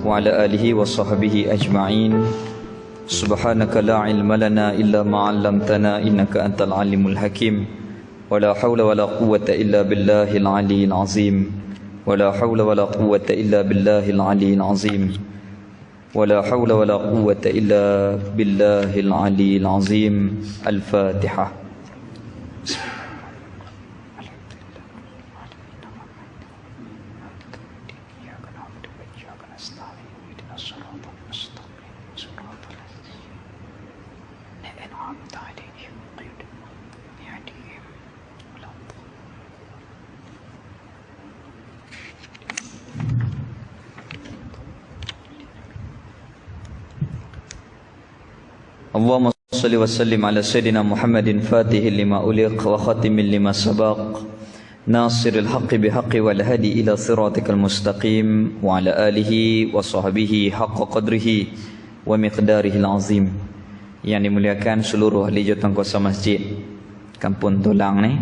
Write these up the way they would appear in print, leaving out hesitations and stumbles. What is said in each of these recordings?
وعلى آله وصحبه أجمعين. سبحانك لا علم لنا إلا ما علمتنا إنك أنت العليم الحكيم. ولا حول ولا قوة إلا بالله العلي العظيم. ولا حول ولا قوة إلا بالله العلي العظيم. ولا حول ولا قوة إلا بالله العلي العظيم. الفاتحة. Allahumma salli wa sallim ala sayyidina Muhammadin fatihil lima uliq wa khatimin lima sabaq nasiril haqqi bihaqqi wal hadi ila siratikal mustaqim wa ala alihi wa sahbihi haqqa qadrihi wa miqdarihil azim. Yang dimuliakan seluruh ahli jawatankuasa masjid Kampung Tolang ni,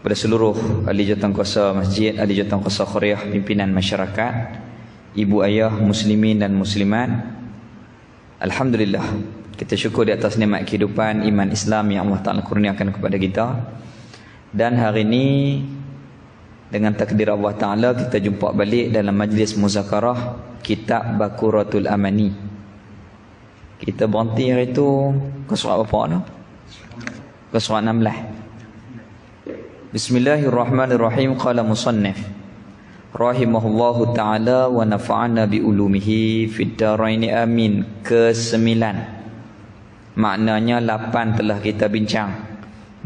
pada seluruh ahli jawatankuasa masjid, ahli jawatankuasa khariah, pimpinan masyarakat, ibu ayah muslimin dan muslimat. Alhamdulillah, kita syukur di atas nikmat kehidupan iman Islam yang Allah Ta'ala kurniakan kepada kita. Dan hari ini dengan takdir Allah Ta'ala kita jumpa balik dalam majlis muzakarah kitab Baqaratul Amani. Kita berhenti hari itu ke surat apa tu? Ke surat 16. Bismillahirrahmanirrahim. Qala musannif rahimahullahu ta'ala wa nafa'ana bi ulumihi fid daraini amin. Ke-9. Maknanya 8 telah kita bincang.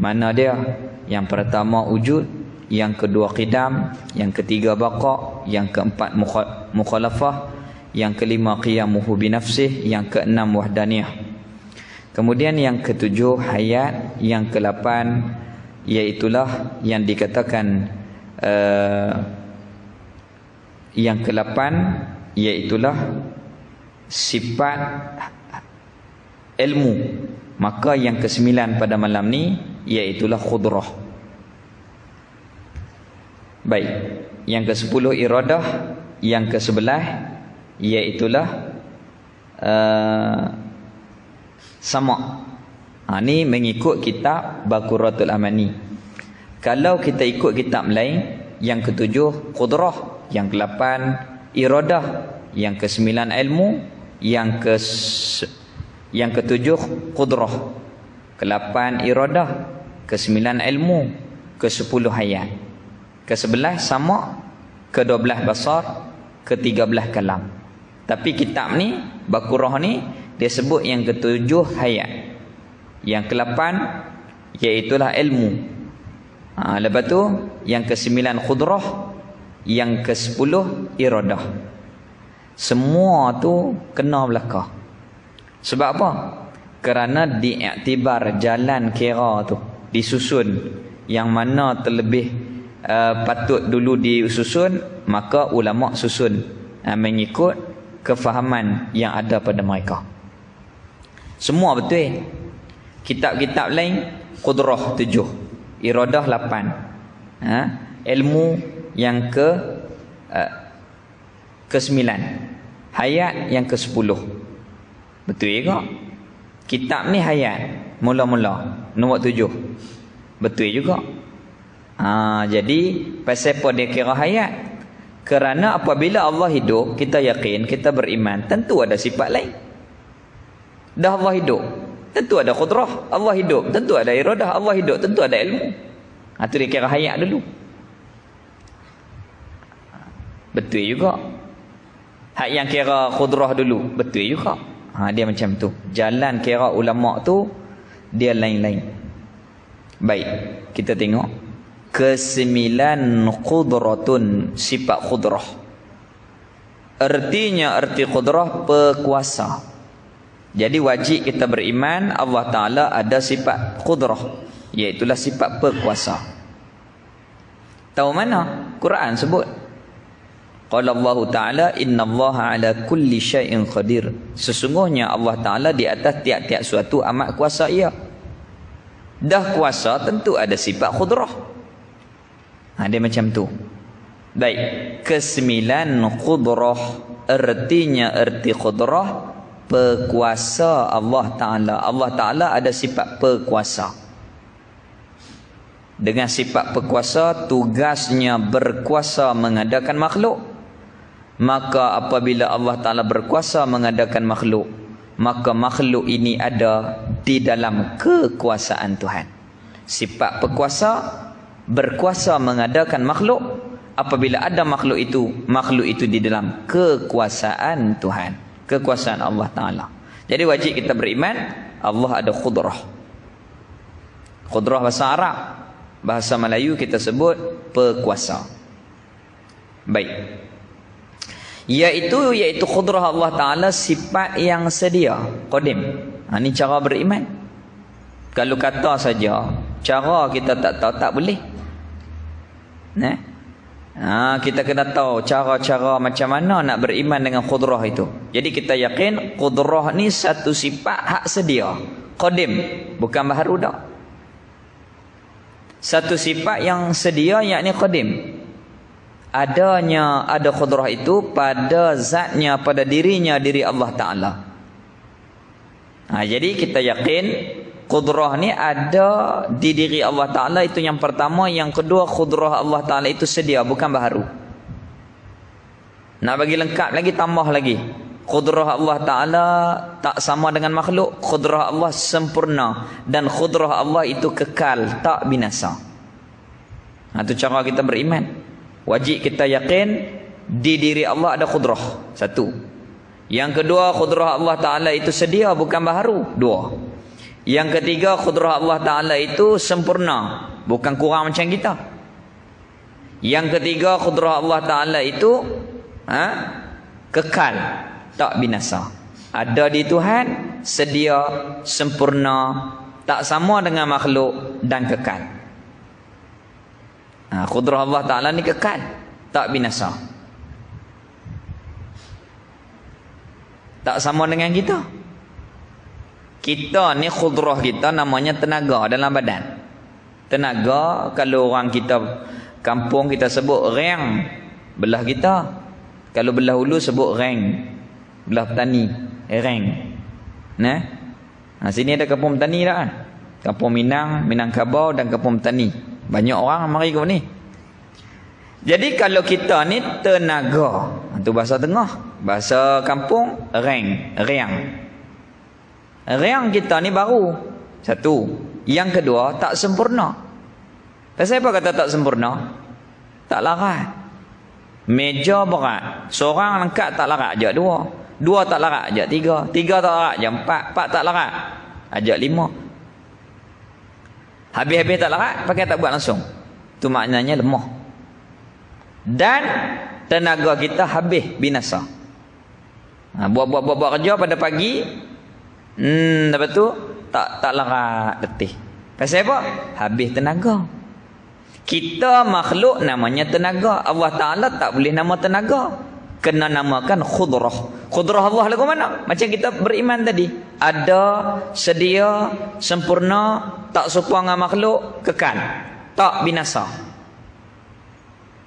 Mana dia? Yang pertama wujud, yang kedua qidam, yang ketiga baqa, yang keempat mukhalafah, yang kelima qiyamuhu binafsih, yang keenam wahdaniyah. Kemudian yang ketujuh hayat, yang ke-8 iaitulah yang dikatakan yang ke-8 iaitulah sifat ilmu. Maka yang ke-9 pada malam ni iaitulah khudrah. Baik, yang ke-10 iradah, yang ke-11 iaitulah sama. Ni mengikut kitab Baqaratul Amani. Kalau kita ikut kitab lain, yang ke-7 khudrah, yang ke-8 iradah, yang ke-9 ilmu, yang ke-7 qudrah, ke-8 iradah, ke-9 ilmu, ke-10 hayat, ke-11 sama, ke-12 basar, ke-13 kalam. Tapi kitab ni Baqarah ni dia sebut yang ke-7 hayat, yang ke-8 iaitulah ilmu. Lepas tu yang ke-9 qudrah, yang ke-10 iradah. Semua tu kena belakang. Sebab apa? Kerana diiktibar jalan kira tu disusun, yang mana terlebih patut dulu disusun, maka ulama susun mengikut kefahaman yang ada pada mereka. Semua betul. Kitab-kitab lain qudrah 7, iradah 8, ilmu yang ke-9, hayat yang ke-10. Betul juga. Kitab ni hayat mula-mula nombor 7. Betul juga. Jadi pasal apa dia kira hayat? Kerana apabila Allah hidup, kita yakin, kita beriman, tentu ada sifat lain. Dah Allah hidup, tentu ada qudrah. Allah hidup, tentu ada iradah. Allah hidup, tentu ada ilmu. Itu dia kira hayat dulu. Betul juga. Hak yang kira qudrah dulu, betul juga. Dia macam tu. Jalan kira ulama tu dia lain-lain. Baik, kita tengok ke-9 qudratun, sifat qudrah. Artinya arti qudrah pekuasa. Jadi wajib kita beriman Allah Ta'ala ada sifat qudrah, iaitulah sifat pekuasa. Tahu mana? Quran sebut. Qala Allah Ta'ala innallaha ala kulli syai'in qadir. Sesungguhnya Allah Ta'ala di atas tiap-tiap suatu amat kuasa ia. Dah kuasa tentu ada sifat khudrah. Dia macam tu. Baik, kesembilan qudrah, artinya erti qudrah pekuasa Allah Ta'ala. Allah Ta'ala ada sifat pekuasa. Dengan sifat pekuasa, tugasnya berkuasa mengadakan makhluk. Maka apabila Allah Ta'ala berkuasa mengadakan makhluk, maka makhluk ini ada di dalam kekuasaan Tuhan. Sifat pekuasa, berkuasa mengadakan makhluk. Apabila ada makhluk itu di dalam kekuasaan Tuhan, kekuasaan Allah Ta'ala. Jadi wajib kita beriman Allah ada qudrah. Qudrah bahasa Arab, bahasa Melayu kita sebut pekuasa. Baik, Iaitu qudrah Allah Ta'ala sifat yang sedia, qadim. Ini cara beriman. Kalau kata saja, cara kita tak tahu, tak boleh. Kita kena tahu cara-cara macam mana nak beriman dengan qudrah itu. Jadi kita yakin qudrah ni satu sifat hak sedia, qadim, bukan baharu dah. Satu sifat yang sedia, yakni qadim. Ada qudrah itu pada zatnya, pada diri Allah Ta'ala. Jadi kita yakin qudrah ni ada di diri Allah Ta'ala, itu yang pertama. Yang kedua, qudrah Allah Ta'ala itu sedia, bukan baharu. Nak bagi lengkap lagi, tambah lagi, qudrah Allah Ta'ala tak sama dengan makhluk. Qudrah Allah sempurna, dan qudrah Allah itu kekal, tak binasa. Itu cara kita beriman. Wajib kita yakin di diri Allah ada qudrah, satu. Yang kedua, qudrah Allah Ta'ala itu sedia, bukan baharu, dua. Yang ketiga, qudrah Allah Ta'ala itu sempurna, bukan kurang macam kita. Yang ketiga, qudrah Allah Ta'ala itu kekal, tak binasa. Ada di Tuhan, sedia, sempurna, tak sama dengan makhluk, dan kekal. Qudrah Allah Ta'ala ni kekal, tak binasa. Tak sama dengan kita. Kita ni qudrah kita namanya tenaga dalam badan. Tenaga, kalau orang kita kampung kita sebut reng belah kita. Kalau belah hulu sebut reng, belah petani reng. Sini ada kampung petani dah kan? Kampung Minangkabau dan kampung petani. Banyak orang mari ke ni. Jadi kalau kita ni tenaga, itu bahasa tengah. Bahasa kampung reng. Riang kita ni baru, satu. Yang kedua, tak sempurna. Pasal apa kata tak sempurna? Tak larat. Meja berat, seorang angkat tak larat, ajak dua. Dua tak larat, ajak tiga. Tiga tak larat, ajak empat. Empat tak larat, ajak lima. Habis-habis tak larat, pakai tak buat langsung. Itu maknanya lemah. Dan tenaga kita habis, binasa. Buat kerja pada pagi, lepas tu tak larat letih. Pasal apa? Habis tenaga. Kita makhluk namanya tenaga. Allah Ta'ala tak boleh nama tenaga, kena namakan khudrah. Khudrah Allah lagu mana? Macam kita beriman tadi, ada, sedia, sempurna, tak serupa dengan makhluk, kekal, tak binasa.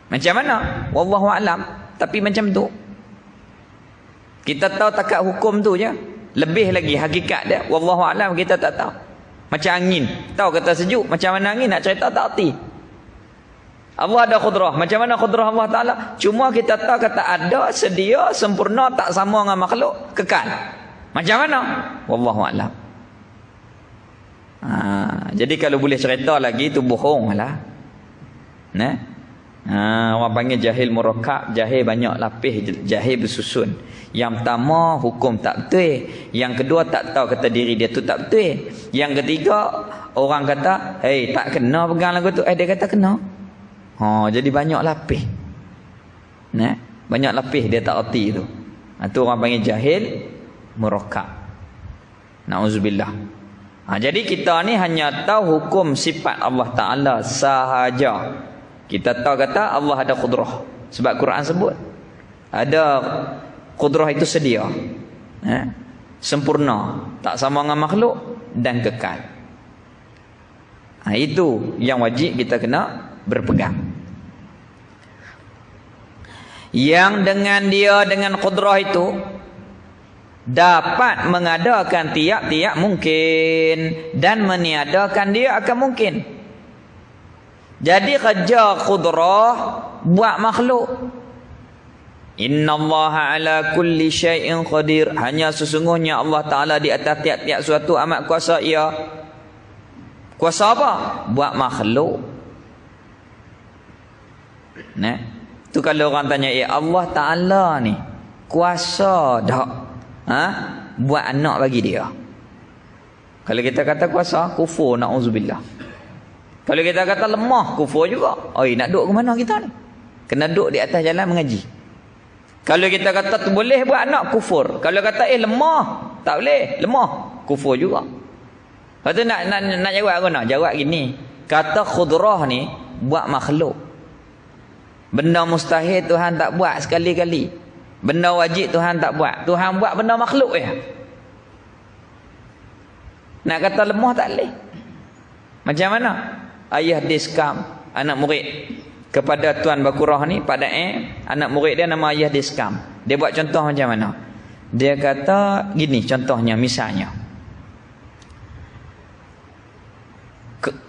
Macam mana? Wallahu a'lam. Tapi macam tu. Kita tahu takat hukum tu je. Lebih lagi hakikat dia, wallahu a'lam, kita tak tahu. Macam angin, tahu kata sejuk, macam mana angin nak cerita tak erti. Allah ada khudrah. Macam mana khudrah Allah Ta'ala? Cuma kita tahu kata ada, sedia, sempurna, tak sama dengan makhluk, kekal. Macam mana? Wallahu a'lam. Jadi kalau boleh cerita lagi tu bohong lah. Orang panggil jahil murakkab, jahil banyak lapis, jahil bersusun. Yang pertama, hukum tak betul. Yang kedua, tak tahu kata diri dia tu tak betul. Yang ketiga, orang kata, hey, tak kena pegang lagu tu. Dia kata kena. Jadi banyak lapis. Banyak lapis dia tak erti tu. Itu orang panggil jahil murakkab. Na'udzubillah. Jadi kita ni hanya tahu hukum sifat Allah Ta'ala sahaja. Kita tahu kata Allah ada qudrah. Sebab Quran sebut ada qudrah itu sedia, sempurna, tak sama dengan makhluk, dan kekal. Itu yang wajib kita kena berpegang. yang dengan dia dengan qudrah itu dapat mengadakan tiap-tiap mungkin dan meniadakan dia akan mungkin. Jadi kerja qudrah buat makhluk. Innallaha ala kulli syai'in qadir. Hanya sesungguhnya Allah Ta'ala di atas tiap-tiap suatu amat kuasa ia. Kuasa apa? Buat makhluk. Nah, tu kalau orang tanya, Allah Ta'ala ni kuasa tak? Buat anak bagi dia. Kalau kita kata kuasa, kufur, na'udzubillah. Kalau kita kata lemah, kufur juga. Nak duduk ke mana kita ni? Kena duduk di atas jalan mengaji. Kalau kita kata tu boleh buat anak, kufur. Kalau kata lemah, tak boleh, lemah, kufur juga. Lepas tu nak jawab aku nak? Jawab gini. Kata khudrah ni buat makhluk. Benda mustahil Tuhan tak buat sekali-kali. Benda wajib Tuhan tak buat. Tuhan buat benda makhluk ya. Nak kata lemah tak boleh. Macam mana? Ayah diskam anak murid kepada Tuan Bakurah ni, pada anak murid dia nama ayah diskam. Dia buat contoh macam mana? Dia kata gini contohnya, misalnya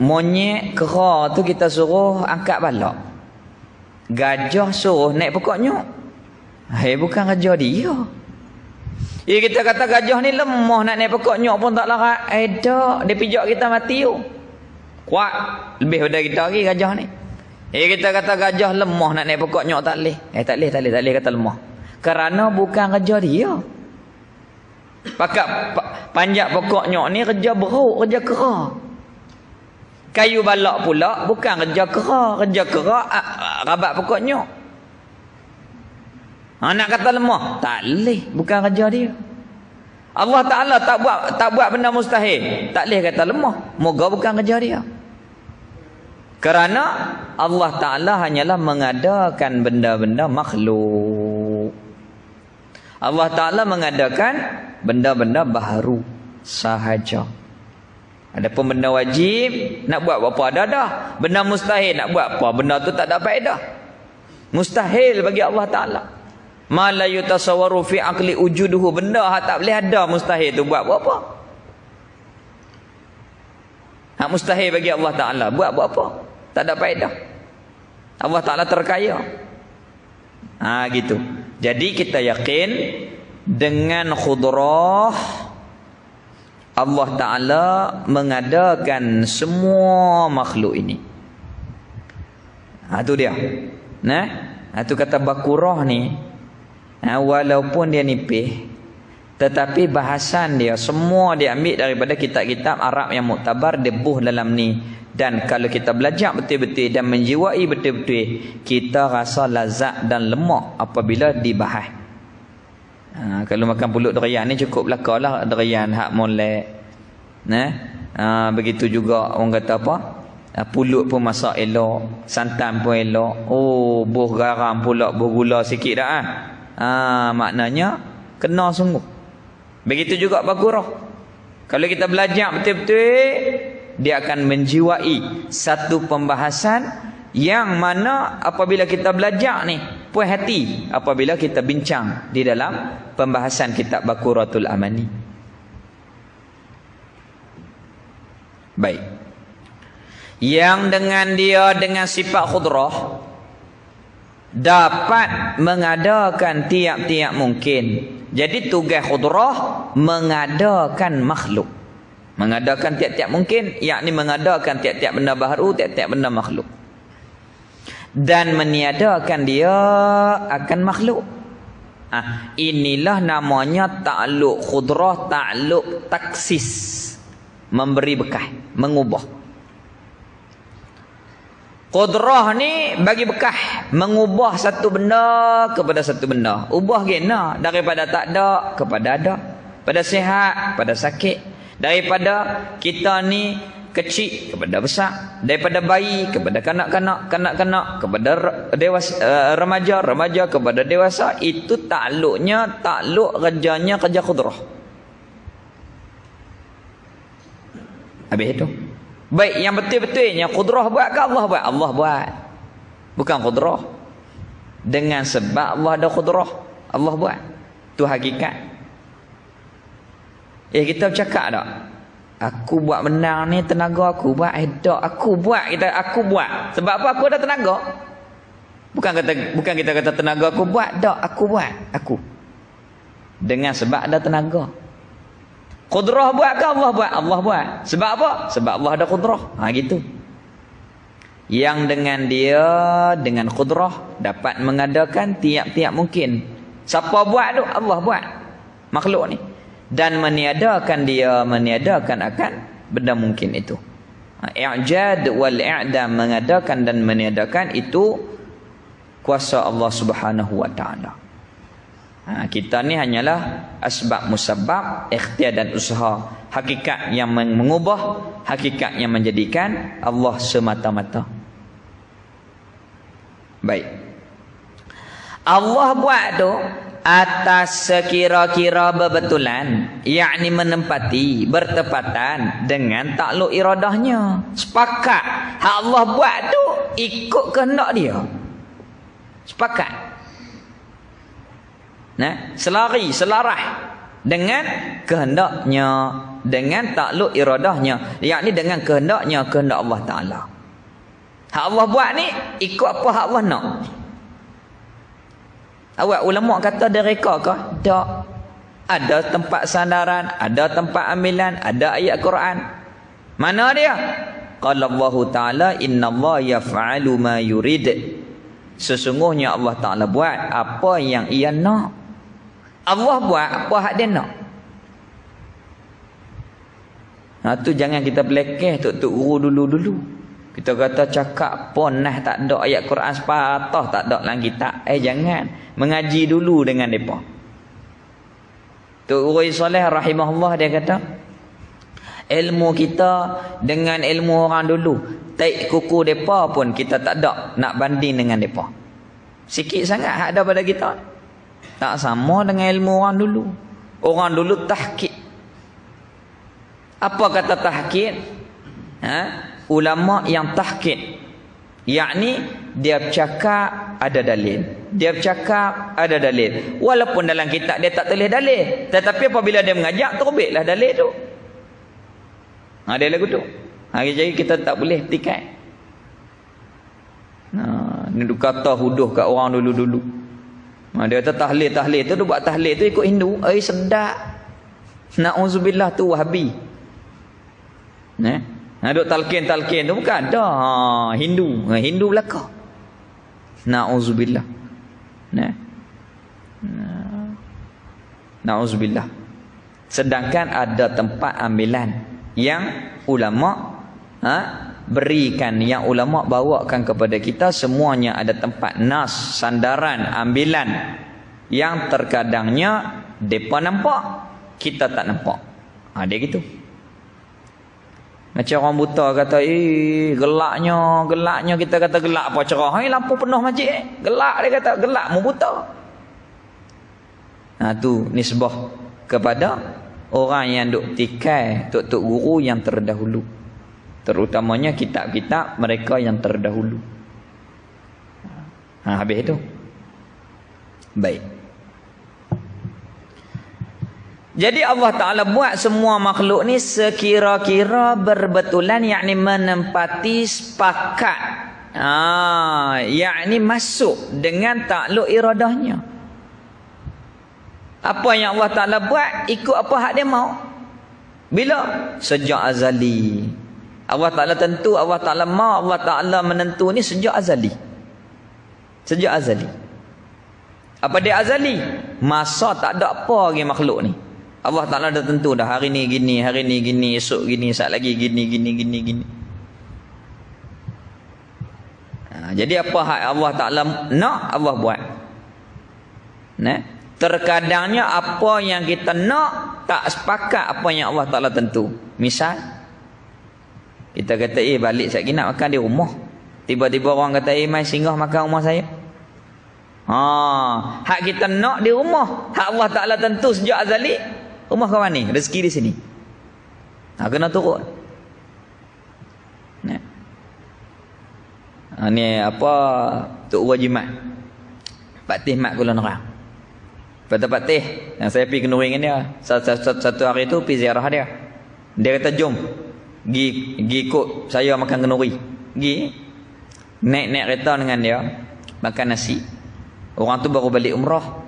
monyet kera tu kita suruh angkat balak, gajah suruh naik pokok nyok. Bukan gajah dia. Kita kata gajah ni lemah, nak naik pokok nyok pun tak larat. Tak, dia pijak kita mati tu. Kuat lebih daripada kita lagi gajah ni. Kita kata gajah lemah, nak naik pokok nyok tak boleh. Tak boleh kata lemah. Kerana bukan gajah dia. Pakat panjat pokok nyok ni kerja beruk, kerja kera. Kayu balak pula bukan kerja kera. Kerja kera rabat pokok nyok. Nak kata lemah, tak boleh, bukan kerja dia. Allah Ta'ala tak buat benda mustahil, tak boleh kata lemah, moga bukan kerja dia. Kerana Allah Ta'ala hanyalah mengadakan benda-benda makhluk. Allah Ta'ala mengadakan benda-benda baharu sahaja. Adapun benda wajib nak buat apa ada dah. Benda mustahil nak buat apa, benda tu tak ada faedah. Mustahil bagi Allah Ta'ala. Ma la yutasawwaru fi aqli wujuduhu, benda tak boleh ada mustahil tu buat apa? Hak mustahil bagi Allah Ta'ala buat apa? Tak ada faedah. Allah Ta'ala terkaya. Gitu. Jadi kita yakin dengan khudrah Allah Ta'ala mengadakan semua makhluk ini. Itu dia. Itu kata Bakurah ni, walaupun dia nipih, tetapi bahasan dia semua dia ambil daripada kitab-kitab Arab yang muktabar, debuh dalam ni. Dan kalau kita belajar betul-betul dan menjiwai betul-betul, kita rasa lazat dan lemak apabila dibahas. Kalau makan pulut durian ni cukup belakalah durian hak molek. Begitu juga orang kata apa? Pulut pun masak elok, santan pun elok. Buh garam pula, buh gula sikit dah. Maknanya kena sungguh. Begitu juga Bakurah. Kalau kita belajar betul-betul, dia akan menjiwai satu pembahasan yang mana apabila kita belajar ni puas hati apabila kita bincang di dalam pembahasan kitab Bakuratul Amani. Baik. Yang dengan dia dengan sifat khudrah dapat mengadakan tiap-tiap mungkin. Jadi tugas khudrah mengadakan makhluk. Mengadakan tiap-tiap mungkin, yakni mengadakan tiap-tiap benda baharu, tiap-tiap benda makhluk. Dan meniadakan dia akan makhluk. Inilah namanya ta'alluq khudrah, ta'alluq taksis. Memberi bekah, mengubah. Qudrah ni bagi bekah, mengubah satu benda kepada satu benda. Ubah gena daripada tak ada kepada ada, pada sihat pada sakit, daripada kita ni kecil kepada besar, daripada bayi kepada kanak-kanak, kanak-kanak kepada dewasa, remaja kepada dewasa. Itu takluknya, takluk kerjanya kerja khudrah. Habis itu. Baik, yang betul-betulnya khudrah buat ke Allah buat? Allah buat. Bukan khudrah. Dengan sebab Allah ada qudrah. Allah buat. Tu hakikat. Kita bercakap tak? Aku buat benar ni, tenaga aku buat. Tak, aku buat. Aku buat. Sebab apa? Aku ada tenaga. Bukan kita kata tenaga aku buat. Tak, aku buat. Aku. Dengan sebab ada tenaga. Qudrah buat ke Allah buat? Allah buat. Sebab apa? Sebab Allah ada qudrah. Gitu. Yang dengan dia, dengan qudrah, dapat mengadakan tiap-tiap mungkin. Siapa buat tu? Allah buat. Makhluk ni. Dan meniadakan dia, meniadakan akan benda mungkin itu. I'jad wal i'dam, mengadakan dan meniadakan itu kuasa Allah Subhanahu wa taala. Kita ni hanyalah asbab musabab, ikhtiar dan usaha. Hakikat yang mengubah, hakikat yang menjadikan Allah semata-mata. Baik. Allah buat tu atas sekira-kira berbetulan, yakni menempati, bertepatan dengan takluk iradahnya. Sepakat. Hak Allah buat tu ikut kehendak dia. Sepakat. Selari, selarah dengan kehendaknya, dengan takluk iradahnya, yakni dengan kehendaknya, kehendak Allah Ta'ala. Hak Allah buat ni ikut apa hak Allah nak. Awak ulama kata dia reka ke? Tak. Ada tempat sandaran, ada tempat ambilan, ada ayat Quran. Mana dia? Qala Allah Ta'ala innallaha yaf'alu ma yurid. Sesungguhnya Allah Ta'ala buat apa yang ia nak. Allah buat apa hak dia nak. Tu jangan kita belekeh tok guru dulu-dulu. Kita kata cakap pun nah tak ada ayat Quran sepatah tak ada dalam kitab. Jangan. Mengaji dulu dengan mereka. Tok Guru Saleh rahimahullah dia kata, ilmu kita dengan ilmu orang dulu, taik kuku mereka pun kita tak ada nak banding dengan mereka. Sikit sangat hak ada pada kita. Tak sama dengan ilmu orang dulu. Orang dulu tahqiq. Apa kata tahqiq? Ulama yang tahqiq, yakni dia bercakap ada dalil, dia bercakap ada dalil, walaupun dalam kitab dia tak tulis dalil, tetapi apabila dia mengajak terbitlah dalil tu. Dia lagu tu. Jadi kita tak boleh petikai. Ni kata huduh kat orang dulu-dulu. Dia kata tahlil tu, dia buat tahlil tu ikut Hindu. Sedap. Na'udzubillah tu Wahabi. Duk talqin tu bukan ada Hindu. Hindu belaka. Na'udzubillah. Na'udzubillah. Sedangkan ada tempat ambilan yang ulama berikan, yang ulama bawakan kepada kita, semuanya ada tempat nas, sandaran, ambilan yang terkadangnya depa nampak, kita tak nampak. Dia gitu. Macam orang buta kata, gelaknya kita kata gelak apa cerah. Lampu penuh masjid. Gelak dia kata, gelak mu buta. Tu nisbah kepada orang yang duk tikai tok-tok guru yang terdahulu. Terutamanya kitab-kitab mereka yang terdahulu. Habis itu. Baik. Jadi Allah Ta'ala buat semua makhluk ni sekira-kira berbetulan, yakni menempati, sepakat, yakni masuk dengan takluk iradahnya. Apa yang Allah Ta'ala buat ikut apa hak dia mau. Bila? Sejak azali. Allah Ta'ala tentu, Allah Ta'ala mau, Allah Ta'ala menentu ni sejak azali. Sejak azali. Apa dia azali? Masa tak ada apa lagi makhluk ni. Allah Ta'ala dah tentu dah, hari ni gini, hari ni gini, esok gini, saat lagi gini. Jadi apa hak Allah Ta'ala nak, Allah buat. Terkadangnya apa yang kita nak tak sepakat apa yang Allah Ta'ala tentu. Misal, kita kata balik sekejap nak makan di rumah. Tiba-tiba orang kata mai singgah makan rumah saya. Hak kita nak di rumah, hak Allah Ta'ala tentu sejak azali. Rumah kawan ni, rezeki di sini. Kena turun. Ni apa Tok Guru Jimat. Pak Tih mak kula nerang. Kata Pak Tih, yang saya pergi kenduri dengan dia. Satu hari itu pergi ziarah dia. Dia kata jom. Gi ikut saya makan kenduri. Gi. Naik kereta dengan dia. Makan nasi. Orang tu baru balik umrah.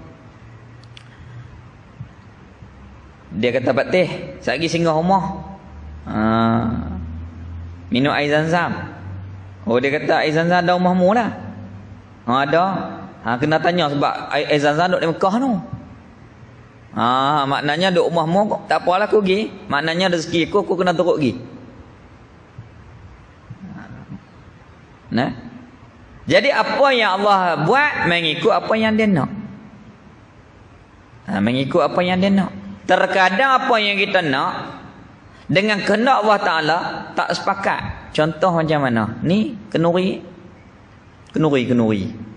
Dia kata Pak Tih, saya pergi singgah rumah. Minum air Zam-Zam. Oh dia kata air Zam-Zam ada rumahmu lah. Ada. Kena tanya sebab air Zam-Zam duduk di Mekah tu. Maknanya duduk rumahmu, tak apalah aku pergi. Maknanya rezeki aku kena turut pergi. Nah. Jadi apa yang Allah buat mengikut apa yang dia nak. Mengikut apa yang dia nak. Terkadang apa yang kita nak dengan kehendak Allah Ta'ala tak sepakat. Contoh macam mana? Ni kenuri.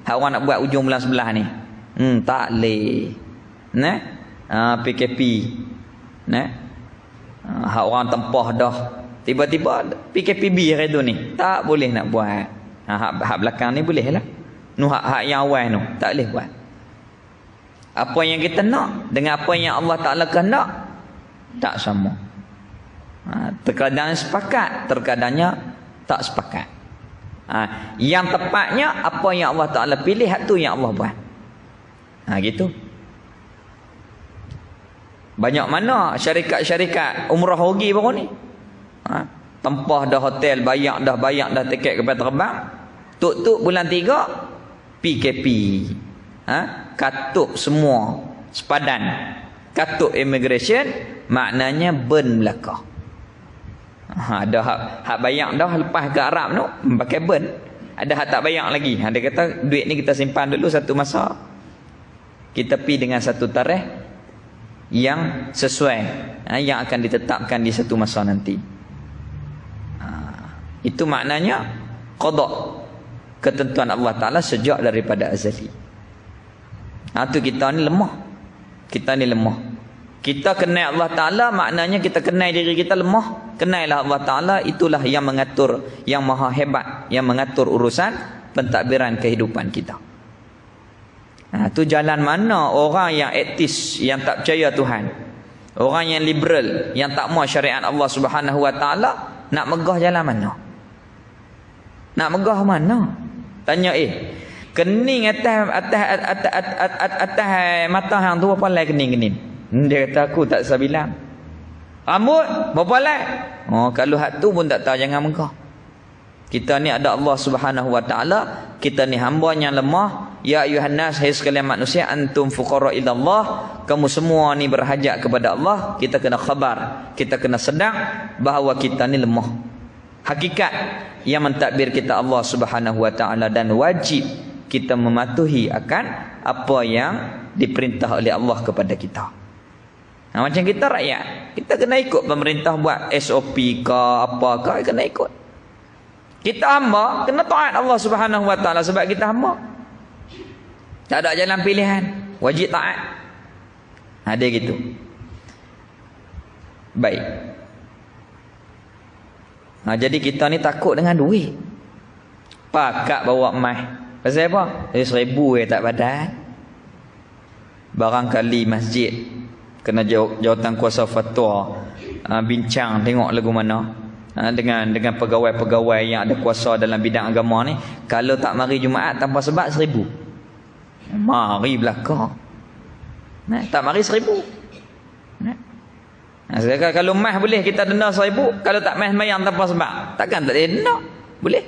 Hak orang nak buat ujung bulan sebelah ni. Tak leh. Nah? PKP. Nah? Hak orang tempah dah. Tiba-tiba PKPB hari tu ni. Tak boleh nak buat. Hak belakang ni boleh lah. Hak yang awal tu. Tak boleh buat. Apa yang kita nak dengan apa yang Allah Ta'ala kehendak tak sama. Terkadang sepakat, terkadangnya tak sepakat. Yang tepatnya apa yang Allah Ta'ala pilih, hak tu yang Allah buat. Gitu. Banyak mana syarikat-syarikat umrah rugi baru ni. Tempah dah hotel, bayar dah tiket kapal terbang. Tuk bulan 3 PKP. Katuk semua sepadan. Katuk immigration maknanya ben belakang. Ada hak bayar dah lepas ke Arab tu pakai ben. Ada hak tak bayar lagi. Dia kata duit ni kita simpan dulu satu masa. Kita pi dengan satu tarikh yang sesuai, yang akan ditetapkan di satu masa nanti. Itu maknanya qada, ketentuan Allah Ta'ala sejak daripada azali. Tu kita ni lemah. Kita kenal Allah Ta'ala maknanya kita kenal diri kita lemah. Kenailah Allah Ta'ala, itulah yang mengatur, yang maha hebat, yang mengatur urusan pentadbiran kehidupan kita. Tu jalan mana orang yang etis, yang tak percaya Tuhan, orang yang liberal, yang tak mau syariat Allah Subhanahu Wa Ta'ala, nak megah jalan mana? Nak megah mana? Tanya kening atas mata hang tu berapa lai kening. Dia kata aku tak usah bilang. Rambut berapa lai? Kalau hak tu pun tak tahu, jangan megah. Kita ni ada Allah Subhanahu Wa Ta'ala, kita ni hamba yang lemah. Ya ayuhan nas, hai sekalian manusia, antum fuqara ila Allah. Kamu semua ni berhajat kepada Allah. Kita kena khabar, kita kena sedang bahawa kita ni lemah. Hakikat yang mentadbir kita Allah Subhanahu Wa Ta'ala, dan wajib kita mematuhi akan apa yang diperintah oleh Allah kepada kita. Macam kita rakyat, kita kena ikut pemerintah buat SOP ke apa ke, kena ikut. Kita hamba kena taat Allah Subhanahu Wa Ta'ala sebab kita hamba. Tak ada jalan pilihan, wajib taat. Dia gitu. Baik. Jadi kita ni takut dengan duit. Pakat bawa emas. Pasal apa? 1,000 tak padan. Barangkali masjid kena jawatan kuasa fatwa bincang tengok lagu mana dengan pegawai-pegawai yang ada kuasa dalam bidang agama ni, kalau tak mari Jumaat tanpa sebab 1,000. Mari belakang. Tak mari 1,000. Kalau mas boleh kita denda 1,000, kalau tak mas mayang tanpa sebab, takkan tak boleh denda? Boleh.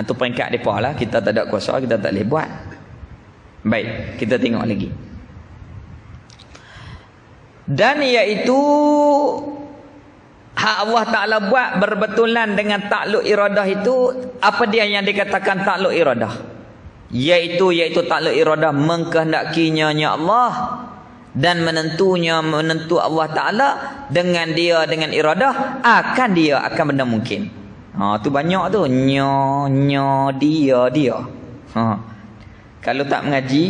Tu peringkat mereka lah. Kita tak ada kuasa, kita tak boleh buat. Baik, kita tengok lagi. Dan iaitu hak Allah Ta'ala buat berbetulan dengan takluk iradah itu. Apa dia yang dikatakan takluk iradah? Iaitu takluk iradah mengkehendakinya Allah, dan menentu Allah Ta'ala dengan iradah akan benda mungkin. Tu banyak tu dia. Kalau tak mengaji,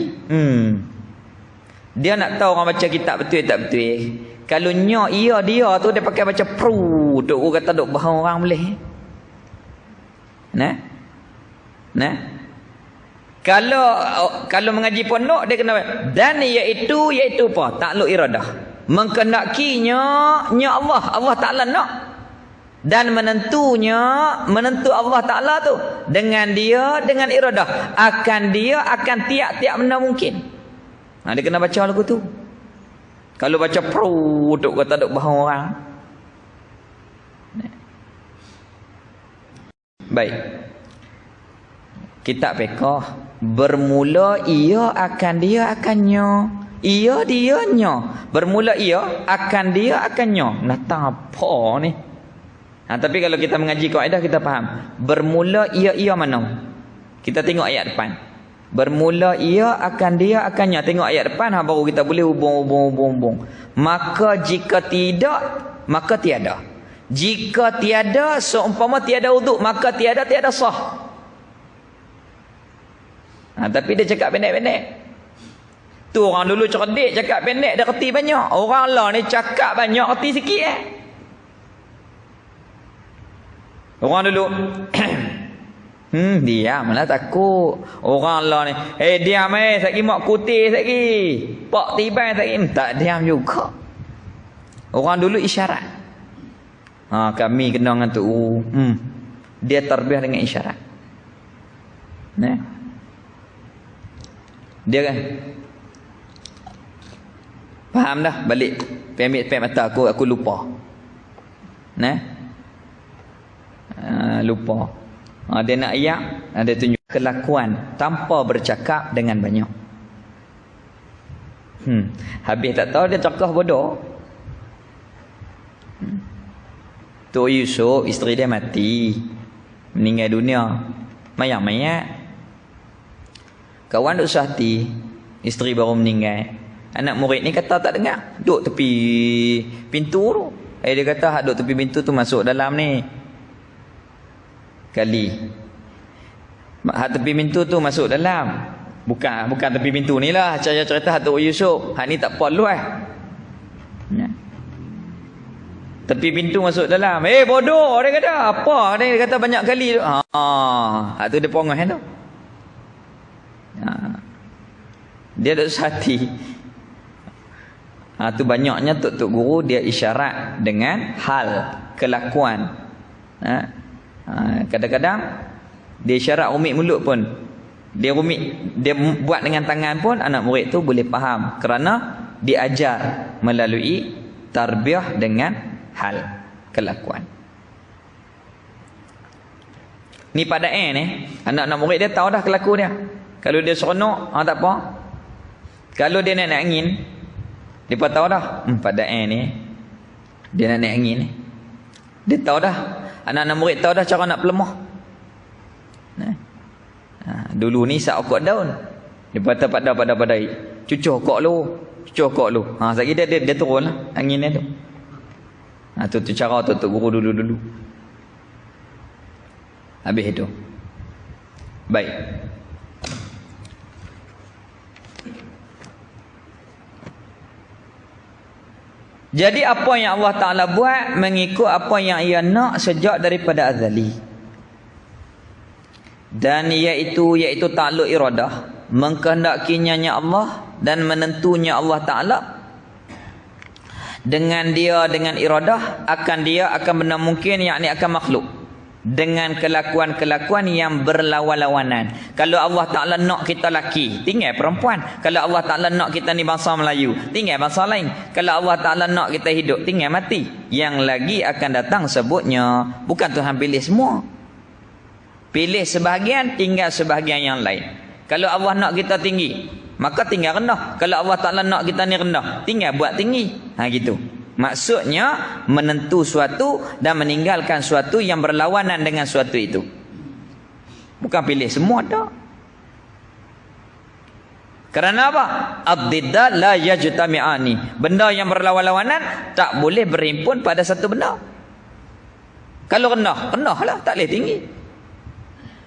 dia nak tahu orang baca kitab betul tak betul. Kalau dia tu dia pakai baca pru, duk kata duk bahang orang boleh. Kalau mengaji pondok dia kena dan iaitu apa? Takluk iradah. Mengkenakinya Allah Taala nak. Dan menentu Allah Taala tu dengan iradah akan tiap-tiap benda mungkin. Dia kena baca lagu tu. Kalau baca pro duk kata duk bahan orang. Baik. Kitab fiqh bermula ia akannya. Ia dianya. Bermula ia akannya. Natang apa ni? Tapi kalau kita mengaji kaedah kita faham. Bermula ia mana? Kita tengok ayat depan. Bermula ia akannya. Tengok ayat depan baru kita boleh hubung. Maka jika tidak, maka tiada. Jika tiada, seumpama tiada wuduk, maka tiada sah. Tapi dia cakap pendek-pendek. Tu orang dulu cerdik cakap pendek, dia reti banyak. Orang lah ni cakap banyak, reti sikit Orang dulu diamlah takut. Orang lah ni diam satgi mak kutih satgi. Pak tiban satgi tak diam juga. Orang dulu isyarat. Kami kena dengan tu. Dia terbiah dengan isyarat. Dia kan faham dah balik pemik mata aku lupa. Lupa. Dia nak ayat, dia tunjuk kelakuan tanpa bercakap dengan banyak. Habis tak tahu dia cakap bodoh. Tok Yusuf isteri dia mati, meninggal dunia, mayat. Kawan duk sahati, isteri baru meninggal. Anak murid ni kata tak dengar, duk tepi pintu tu. Dia kata duk tepi pintu tu masuk dalam ni. Kali. Tepi pintu tu masuk dalam. Bukan tepi pintu ni lah. Cerita Tok Yusuf. Ni tak apa luas. Tepi pintu masuk dalam. Bodoh dia kata. Apa? Dia kata banyak kali tu. Tu dia pongah tu. Dia duk sehati. Tu banyaknya tok guru dia isyarat dengan hal kelakuan. Kadang-kadang dia isyarat rumit mulut pun. Dia buat dengan tangan pun anak murid tu boleh faham kerana diajar melalui tarbiyah dengan hal kelakuan. Ni pada ni anak-anak murid dia tahu dah kelaku dia. Kalau dia seronok, tak apa. Kalau dia nak naik angin, dia pun tahu dah. Pada ni, dia nak naik angin ni. Dia tahu dah. Anak-anak murid tahu dah cara nak pelemah. Dulu ni sak okok daun. Dia patah pada. Cucuk okok lu. Sekali dia turun lah angin ni tu. Tu cara tu guru dulu. Habis itu. Baik. Jadi apa yang Allah Ta'ala buat mengikut apa yang ia nak sejak daripada azali. Dan iaitu takluk iradah, mengkehendakinya Allah dan menentunya Allah Ta'ala. Dengan iradah akan benda mungkin, yakni akan makhluk. Dengan kelakuan-kelakuan yang berlawan-lawanan. Kalau Allah Ta'ala nak kita laki, tinggal perempuan. Kalau Allah Ta'ala nak kita ni bangsa Melayu, tinggal bangsa lain. Kalau Allah Ta'ala nak kita hidup, tinggal mati. Yang lagi akan datang sebutnya, bukan Tuhan pilih semua. Pilih sebahagian, tinggal sebahagian yang lain. Kalau Allah nak kita tinggi, maka tinggal rendah. Kalau Allah Ta'ala nak kita ni rendah, tinggal buat tinggi. Gitu. Maksudnya menentu suatu dan meninggalkan suatu yang berlawanan dengan suatu itu. Bukan pilih semua dah. Kerana apa? Ad-didda la yajtami'ani. Benda yang berlawan-lawanan tak boleh berhimpun pada satu benda. Kalau rendah lah, tak boleh tinggi.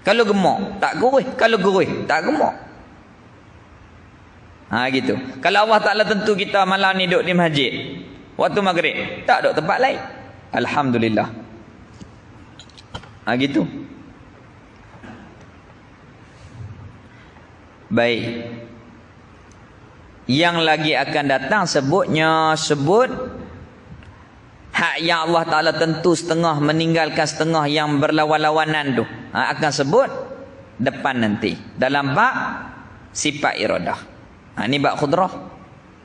Kalau gemuk, tak gurih. Kalau gurih, tak gemuk. Gitu. Kalau Allah Ta'ala tentu kita malam ni duduk di masjid, waktu maghrib, tak ada tempat lain, alhamdulillah. Gitu. Baik. Yang lagi akan datang sebut hak yang Allah Ta'ala tentu setengah, meninggalkan setengah yang berlawan-lawanan tu. Akan sebut depan nanti dalam bab sifat iradah. Ni bab qudrah.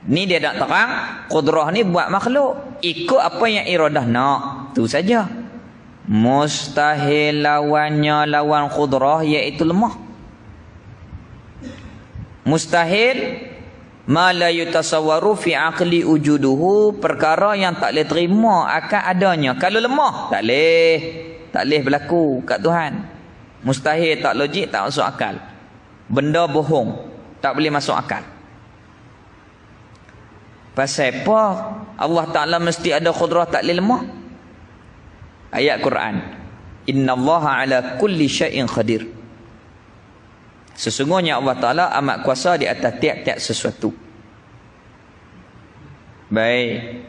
Ni dia nak terang qudrah ni buat makhluk ikut apa yang iradah nak, tu saja. Mustahil lawannya lawan qudrah iaitu lemah. Mustahil ma la yutasawwaru fi aqli wujuduhu, perkara yang tak boleh terima akan adanya. Kalau lemah tak boleh berlaku kat Tuhan. Mustahil, tak logik, tak masuk akal. Benda bohong, tak boleh masuk akal. Pasal apa Allah Ta'ala mesti ada qudrah tak boleh lemah? Ayat Quran, innallaha ala kulli syai'in qadir. Sesungguhnya Allah Ta'ala amat kuasa di atas tiap-tiap sesuatu. Baik.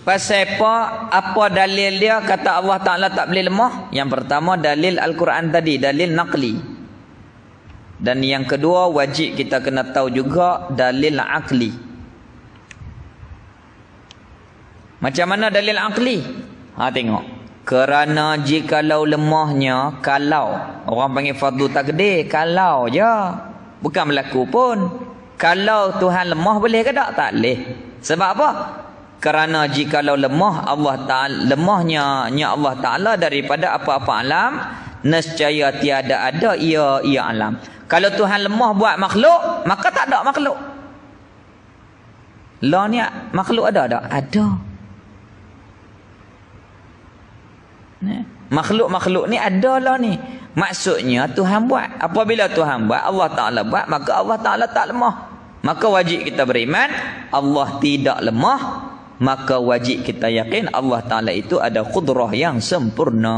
Pasal apa dalil dia kata Allah Ta'ala tak boleh lemah? Yang pertama dalil Al-Quran tadi, dalil naqli. Dan yang kedua wajib kita kena tahu juga dalil aqli. Macam mana dalil aqli? Tengok. Kerana jikalau lemahnya, kalau orang panggil fardu takdir, kalau je, bukan berlaku pun. Kalau Tuhan lemah boleh ke tak? Tak boleh. Sebab apa? Kerana jikalau lemah Allah Ta'ala, lemahnya Allah Ta'ala daripada apa-apa alam, nescaya tiada ada ia alam. Kalau Tuhan lemah buat makhluk, maka tak ada makhluk. Lah ni makhluk ada tak? Ada. Makhluk-makhluk ni ada lah ni. Maksudnya Tuhan buat. Apabila Tuhan buat, Allah Ta'ala buat, maka Allah Ta'ala tak lemah. Maka wajib kita beriman Allah tidak lemah. Maka wajib kita yakin Allah Ta'ala itu ada qudrah yang sempurna.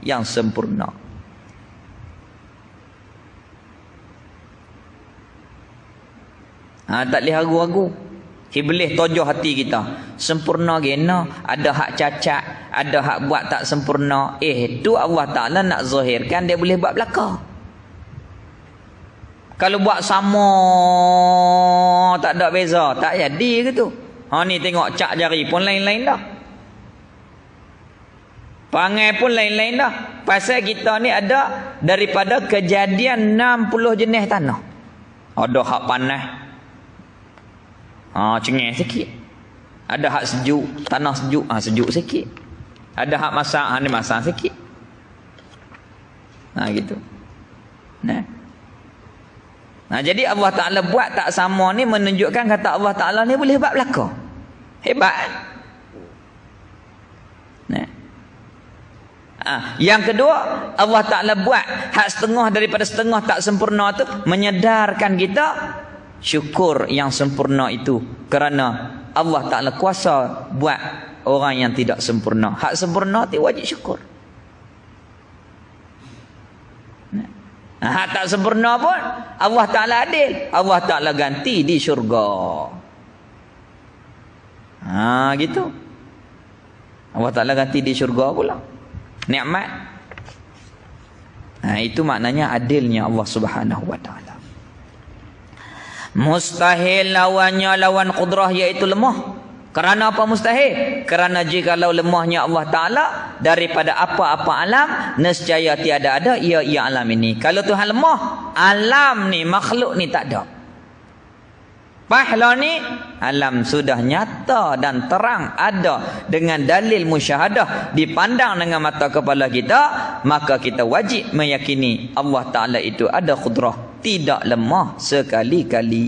Yang sempurna. Tak boleh ragu-ragu. Iblis tojoh hati kita. Sempurna gena, ada hak cacat, ada hak buat tak sempurna. Tu Allah Ta'ala nak zahirkan dia boleh buat belaka. Kalau buat sama tak ada beza, tak jadi ke tu. Ni tengok cak jari pun lain-lain dah. Pangai pun lain-lain dah. Pasal kita ni ada daripada kejadian 60 jenis tanah. Ada hak panas, cengeng sikit. Ada hak sejuk, tanah sejuk, sejuk sikit. Ada hak masak, ni masak sikit. Gitu. Jadi Allah Ta'ala buat tak sama ni menunjukkan kata Allah Ta'ala ni boleh buat belaka. Hebat. Yang kedua, Allah Ta'ala buat hak setengah daripada setengah tak sempurna tu, menyedarkan kita syukur yang sempurna itu. Kerana Allah Ta'ala kuasa buat orang yang tidak sempurna. Hak sempurna itu wajib syukur. Hak tak sempurna pun Allah Ta'ala adil. Allah Ta'ala ganti di syurga. Gitu. Allah Ta'ala ganti di syurga pula. Nikmat. Itu maknanya adilnya Allah Subhanahu Wa Ta'ala. Mustahil lawannya lawan qudrah iaitu lemah. Kerana apa mustahil? Kerana jikalau lemahnya Allah Ta'ala daripada apa-apa alam, nescaya tiada ada ia alam ini. Kalau Tuhan lemah, alam ni, makhluk ni tak ada. Pahala ni, alam sudah nyata dan terang ada dengan dalil musyahadah, dipandang dengan mata kepala kita, maka kita wajib meyakini Allah Ta'ala itu ada qudrah, tidak lemah sekali-kali.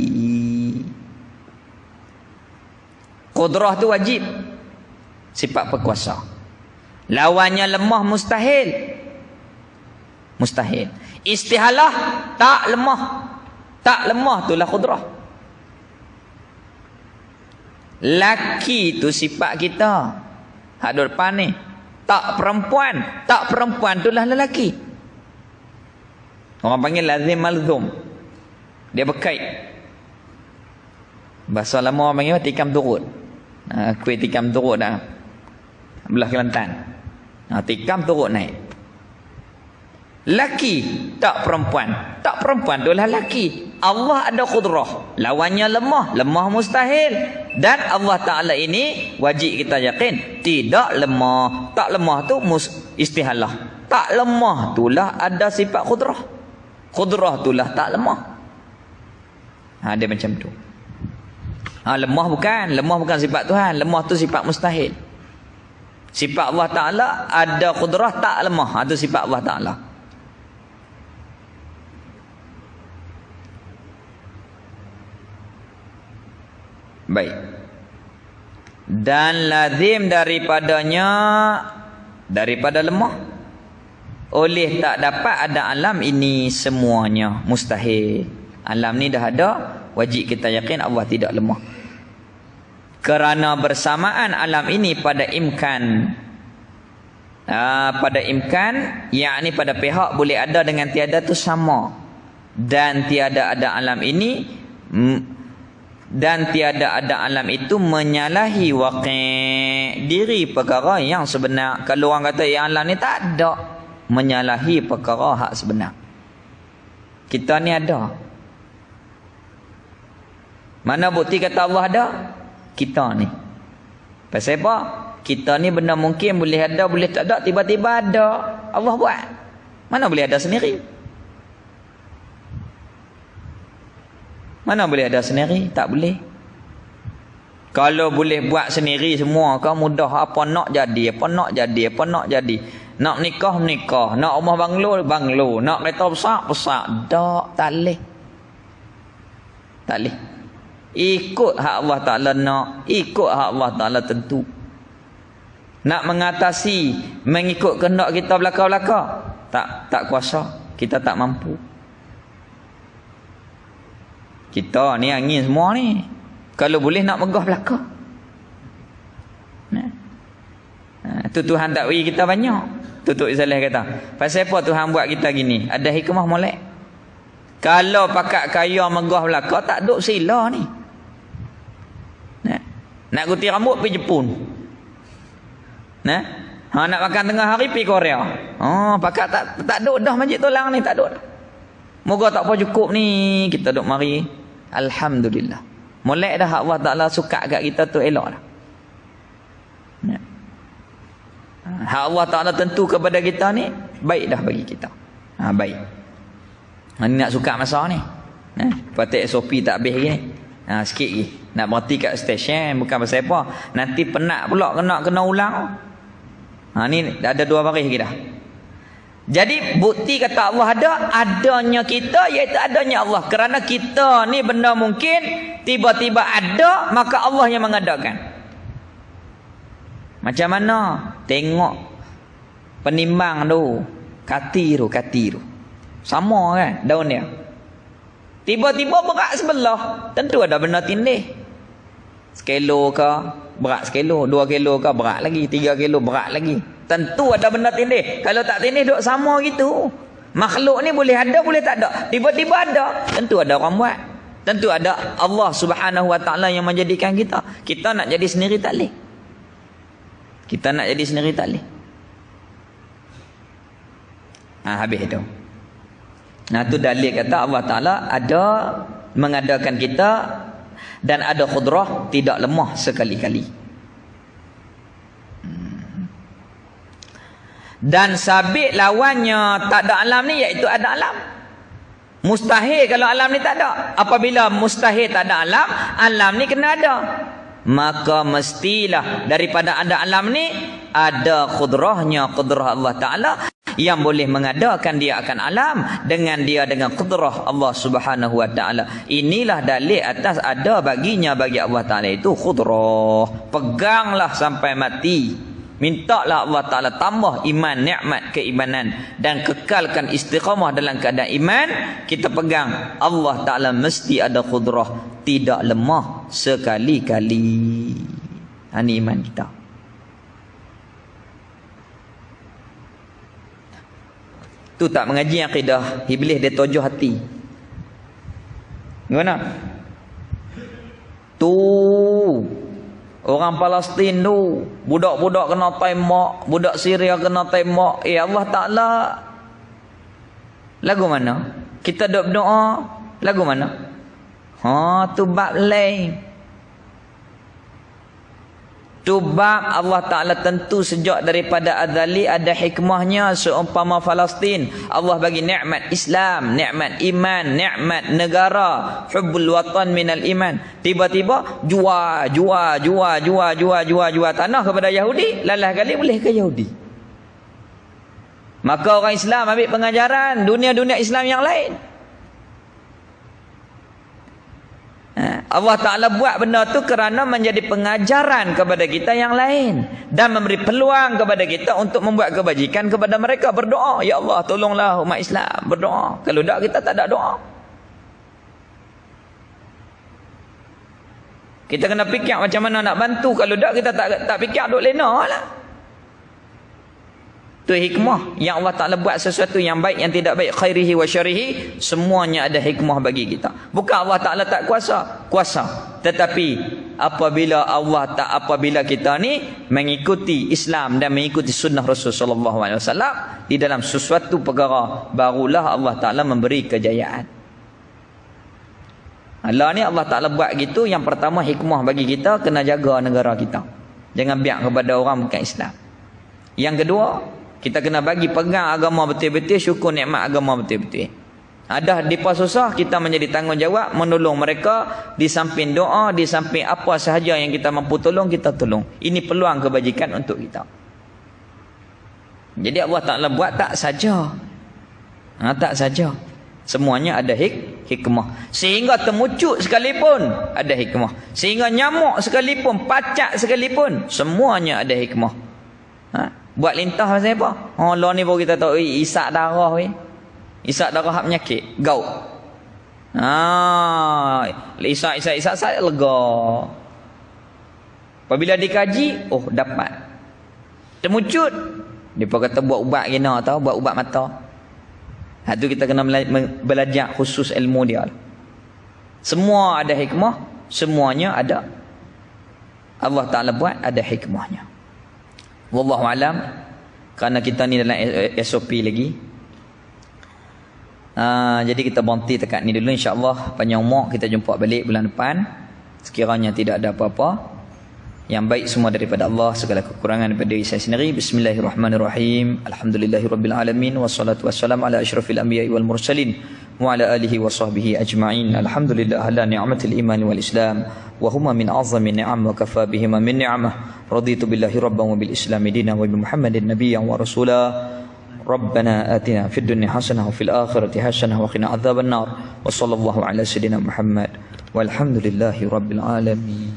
Qudrah tu wajib, sifat berkuasa. Lawannya lemah mustahil. Mustahil. Istihalah tak lemah. Tak lemah itulah qudrah. Laki tu sifat kita. Hak depan ni. Tak perempuan. Tak perempuan itulah lelaki. Orang panggil lazim malzum. Dia berkait. Bahasa lama orang panggil tikam turut. Kuih tikam turut dah. Belah Kelantan. Tikam turut naik. Laki, tak perempuan. Tak perempuan itulah laki. Allah ada qudrah. Lawannya lemah. Lemah mustahil. Dan Allah Ta'ala ini wajib kita yakin. Tidak lemah. Tak lemah tu istihalah. Tak lemah itulah ada sifat qudrah. Qudrah itulah tak lemah. Dia macam tu. Lemah bukan sifat Tuhan. Lemah tu sifat mustahil. Sifat Allah Ta'ala ada qudrah tak lemah. Itu sifat Allah Ta'ala. Baik. Dan lazim daripada lemah. Oleh tak dapat ada alam ini semuanya mustahil. Alam ni dah ada, wajib kita yakin Allah tidak lemah. Kerana bersamaan alam ini pada imkan, yakni pada pihak boleh ada dengan tiada tu sama. Dan tiada ada alam ini dan tiada ada alam itu menyalahi waqi' diri perkara yang sebenar. Kalau orang kata yang alam ni tak ada, menyalahi perkara hak sebenar. Kita ni ada. Mana bukti kata Allah ada? Kita ni. Pasal apa? Kita ni benda mungkin boleh ada, boleh tak ada, tiba-tiba ada. Allah buat. Mana boleh ada sendiri? Mana boleh ada sendiri? Tak boleh. Kalau boleh buat sendiri semua, kau mudah apa nak jadi, apa nak jadi, apa nak jadi. Nak nikah, nikah. Nak rumah banglo, banglo. Nak kereta besar, besar. Tak boleh. Tak boleh. Ikut hak Allah Ta'ala nak. Ikut hak Allah Ta'ala tentu. Nak mengatasi, mengikut kehendak kita belaka-belaka. Tak kuasa. Kita tak mampu. Kita ni angin semua ni. Kalau boleh nak megah belaka. Tu Tuhan tak beri kita banyak. Tutup Saleh kata. Pasal apa Tuhan buat kita gini? Ada hikmah molek. Kalau pakat kaya megah belaka, tak duk sila ni. Nak gunting rambut pergi Jepun. Nak makan tengah hari pergi Korea. Pakat tak duk dah masjid tulang ni, tak duk. Moga tak apa cukup ni, kita duk mari. Alhamdulillah. Molek dah Allah Ta'ala suka kat kita tu elok dah. Hak Allah Ta'ala tentu kepada kita ni, baik dah bagi kita. Baik. Ni nak suka masa ni. Patik SOP tak habis lagi ni. Sikit lagi. Nak berhenti kat stesen, bukan pasal apa. Nanti penat pula kena ulang. Ni ada 2 baris lagi dah. Jadi bukti kata Allah ada, adanya kita iaitu adanya Allah. Kerana kita ni benda mungkin tiba-tiba ada, maka Allah yang mengadakan. Macam mana? Tengok penimbang tu, katiru. Sama kan daun dia. Tiba-tiba berat sebelah, tentu ada benda tindih. Sekilo ke berat sekilo, 2 kilo ke berat lagi, 3 kilo berat lagi. Tentu ada benda tindih. Kalau tak tindih duk sama gitu. Makhluk ni boleh ada, boleh tak ada. Tiba-tiba ada. Tentu ada orang buat. Tentu ada Allah Subhanahu Wa Ta'ala yang menjadikan kita. Kita nak jadi sendiri tak boleh. Kita nak jadi sendiri tak boleh. Habis itu. Tu dalil kata Allah Ta'ala ada mengadakan kita dan ada qudrah, tidak lemah sekali-kali. Dan sabit lawannya tak ada alam ni iaitu ada alam. Mustahil kalau alam ni tak ada. Apabila mustahil tak ada alam, alam ni kena ada. Maka mestilah daripada ada alam ni ada qudrahnya, qudrah Allah Ta'ala yang boleh mengadakan dia akan alam dengan qudrah Allah Subhanahu Wa Ta'ala. Inilah dalil atas ada baginya bagi Allah Ta'ala itu qudrah. Peganglah sampai mati. Mintalah Allah Ta'ala tambah iman, nikmat keimanan dan kekalkan istiqamah dalam keadaan iman. Kita pegang Allah Ta'ala mesti ada qudrah, tidak lemah sekali-kali. Ini iman kita. Tu tak mengaji akidah, iblis dia tujuh hati. Gimana? Tu orang Palestin tu, budak-budak kena tembak, budak Syria kena tembak. Allah Ta'ala Lagu mana? Kita duk berdoa, lagu mana? Tu bab lain. Tu bab Allah Ta'ala tentu sejak daripada azali ada hikmahnya. Seumpama Palestin, Allah bagi nikmat Islam, nikmat iman, nikmat negara, hubbul watan minal iman. Tiba-tiba jual tanah kepada Yahudi. Lalah kali boleh ke Yahudi? Maka orang Islam ambil pengajaran dunia-dunia Islam yang lain. Allah Ta'ala buat benda tu kerana menjadi pengajaran kepada kita yang lain dan memberi peluang kepada kita untuk membuat kebajikan kepada mereka. Berdoa, ya Allah tolonglah umat Islam, berdoa. Kalau tak, kita tak ada doa. Kita kena fikir macam mana nak bantu. Kalau tak, kita tak fikir duk lena lah. Itu hikmah yang Allah Ta'ala buat sesuatu yang baik, yang tidak baik, khairihi wa syarihi, semuanya ada hikmah bagi kita. Bukan Allah Ta'ala tak kuasa, kuasa. Tetapi apabila kita ni mengikuti Islam dan mengikuti sunnah Rasul sallallahu alaihi wasallam di dalam sesuatu perkara, barulah Allah Ta'ala memberi kejayaan. Allah Ta'ala buat gitu. Yang pertama, hikmah bagi kita, kena jaga negara kita. Jangan biar kepada orang bukan Islam. Yang kedua, kita kena bagi pegang agama betul-betul, syukur nikmat agama betul-betul. Ada dipa susah, kita menjadi tanggungjawab menolong mereka. Di samping doa, di samping apa sahaja yang kita mampu tolong, kita tolong. Ini peluang kebajikan untuk kita. Jadi Allah Ta'ala buat tak saja. Tak saja. Semuanya ada hikmah. Sehingga temucut sekalipun ada hikmah. Sehingga nyamuk sekalipun, pacak sekalipun, semuanya ada hikmah. Buat lintah pasal apa? Allah ni baru kita tahu, isak darah weh. Isak darah hak penyakit, gout. Isak lega. Apabila dikaji, dapat. Temucut, depa kata buat ubat gina tahu, buat ubat mata. Tu kita kena belajar khusus ilmu dia. Semua ada hikmah, semuanya ada. Allah Ta'ala buat ada hikmahnya. Wallahu alam. Kerana kita ni dalam SOP lagi. Jadi kita berhenti dekat ni dulu, insya-Allah. Panjang umur kita jumpa balik bulan depan. Sekiranya tidak ada apa-apa, yang baik semua daripada Allah, segala kekurangan daripada diri saya sendiri. Bismillahirrahmanirrahim. Alhamdulillahirabbil alamin, wassalatu wassalamu ala asyrafil anbiya'i wal mursalin wa ala alihi wa sahbihi ajma'in. Alhamdulillah ala ni'matil iman wal islam wa huma min a'zami ni'am wa kafa bihima min ni'amah. Raditu billahi rabban wa bil islami dinan wa bi Muhammadin nabiyyan wa rasula. Rabbana atina fid dunya hasanah wa fil akhirati hasanah wa qina adzabannar. Wa sallallahu ala sayidina Muhammad walhamdulillahi rabbil alamin.